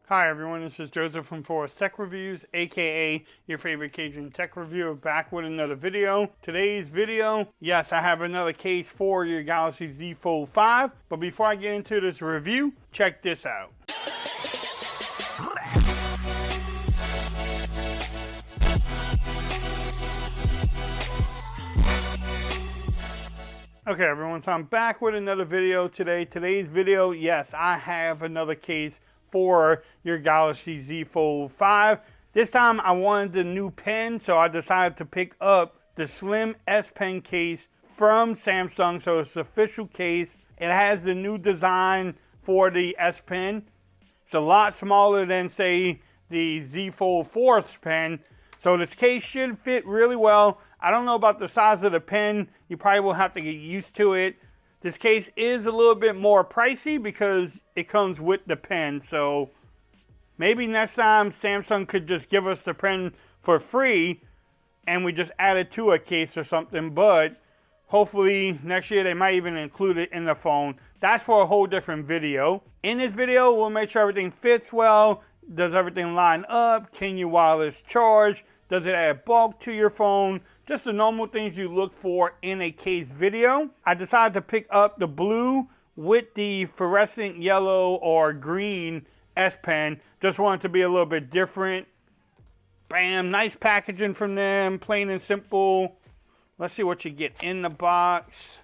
Hi everyone, this is Joseph from Forest Tech Reviews, aka your favorite Cajun tech reviewer, back with another video. Today's video, yes, I have another case for your Galaxy Z Fold 5, but before I get into this review, check this out. Okay everyone, so I'm back with another video today. Today's video, yes, I have another case for your Galaxy Z Fold 5. This time I wanted the new pen, so I decided to pick up the Slim S Pen case from Samsung. So it's the official case. It has the new design for the S Pen. It's a lot smaller than, say, the Z Fold 4's pen. So this case should fit really well. I don't know about the size of the pen. You probably will have to get used to it. This case is a little bit more pricey because it comes with the pen. So maybe next time Samsung could just give us the pen for free and we just add it to a case or something. But hopefully next year they might even include it in the phone. That's for a whole different video. In this video, we'll make sure everything fits well. Does everything line up? Can you wireless charge? Does it add bulk to your phone? Just the normal things you look for in a case video. I decided to pick up the blue with the fluorescent yellow or green S Pen. Just wanted to be a little bit different. Bam, nice packaging from them, plain and simple. Let's see what you get in the box.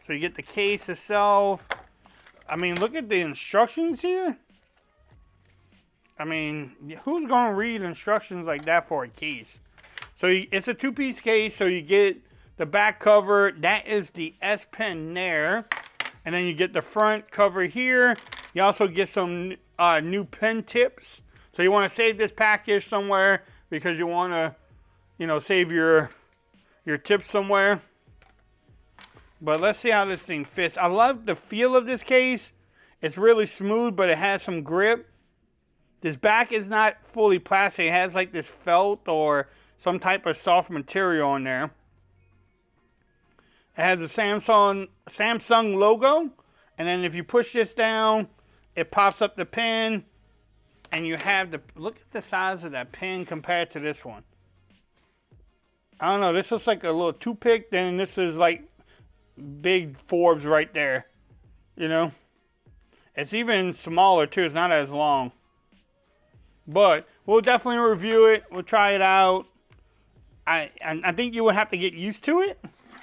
So you get the case itself. I mean, look at the instructions here. I mean, who's going to read instructions like that for a case? So it's a two-piece case, so you get the back cover. That is the S Pen there. And then you get the front cover here. You also get some new pen tips. So you want to save this package somewhere because you want to, you know, save your tips somewhere. But let's see how this thing fits. I love the feel of this case. It's really smooth, but it has some grip. This back is not fully plastic. It has like this felt or some type of soft material on there. It has a Samsung logo. And then if you push this down, it pops up the pen. And you have the, look at the size of that pen compared to this one. I don't know, this looks like a little toothpick. Then this is like big Forbes right there. You know? It's even smaller too. It's not as long. But we'll definitely review it. We'll try it out. I think you would have to get used to it.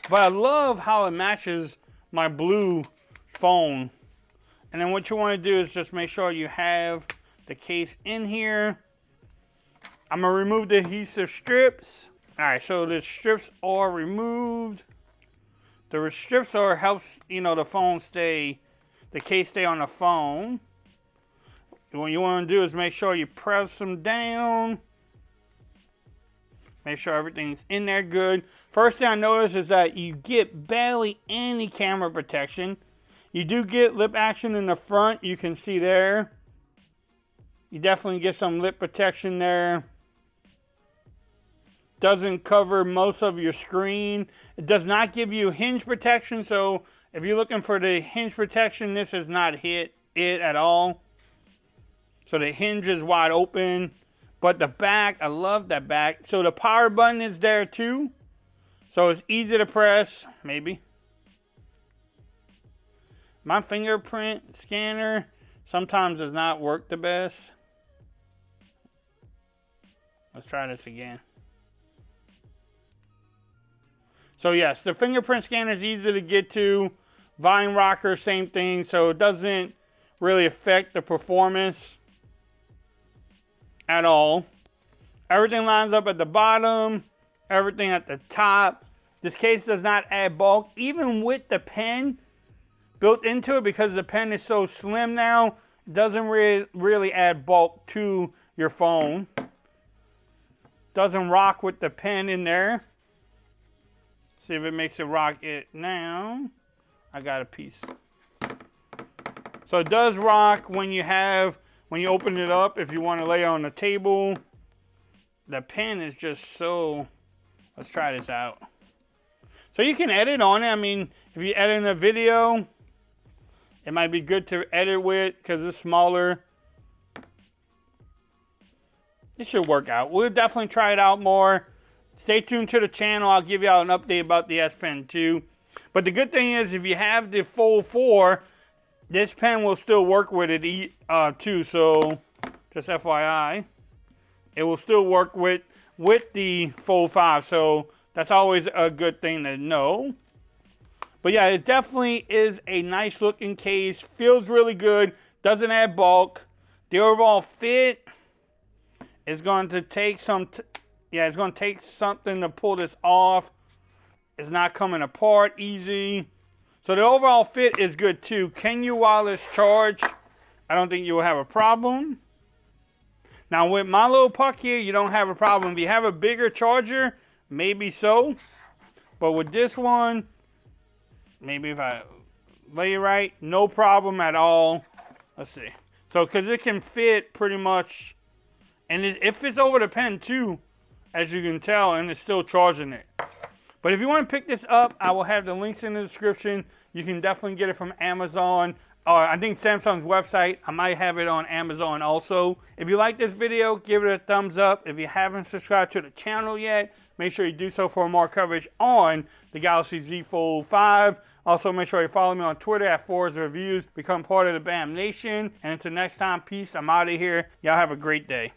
But I love how it matches my blue phone. And then what you want to do is just make sure you have the case in here. I'm going to remove the adhesive strips. Alright, so the strips are removed. The strips are helps, you know, the phone stay, the case stay on the phone. What you want to do is make sure you press them down. Make sure everything's in there good. First thing I noticed is that you get barely any camera protection. You do get lip action in the front. You can see there. You definitely get some lip protection there. Doesn't cover most of your screen. It does not give you hinge protection. So if you're looking for the hinge protection, this has not hit it at all. So the hinge is wide open, but the back, I love that back. So the power button is there too. So it's easy to press, maybe. My fingerprint scanner sometimes does not work the best. Let's try this again. So yes, the fingerprint scanner is easy to get to. Volume rocker, same thing. So it doesn't really affect the performance at all. Everything lines up at the bottom, everything at the top. This case does not add bulk, even with the pen built into it, because the pen is so slim now. It doesn't really add bulk to your phone. Doesn't rock with the pen in there. See if it makes it rock it now. I got a piece. So it does rock when you open it up, if you want to lay it on the table. The pen is just so, let's try this out. So you can edit on it. I mean, if you edit a video, it might be good to edit with because it's smaller. it should work out. We'll definitely try it out more. Stay tuned to the channel. I'll give y'all an update about the S Pen 2. But the good thing is, if you have the Fold 4, this pen will still work with it too. So, just FYI, it will still work with the Fold 5. So, that's always a good thing to know. But yeah, it definitely is a nice looking case. Feels really good. Doesn't add bulk. The overall fit is going to take it's going to take something to pull this off. It's not coming apart easy. So the overall fit is good too. Can you wireless charge? I don't think you will have a problem. Now with my little puck here, you don't have a problem. If you have a bigger charger, maybe so. But with this one, maybe if I lay it right, no problem at all. Let's see. So because it can fit pretty much, and it fits over the pen too, as you can tell, and it's still charging it. But if you want to pick this up, I will have the links in the description. You can definitely get it from Amazon, or I think Samsung's website. I might have it on Amazon also. If you like this video, give it a thumbs up. If you haven't subscribed to the channel yet, make sure you do so for more coverage on the Galaxy Z Fold 5. Also, make sure you follow me on Twitter at Forza Reviews. Become part of the BAM Nation. And until next time, peace. I'm out of here. Y'all have a great day.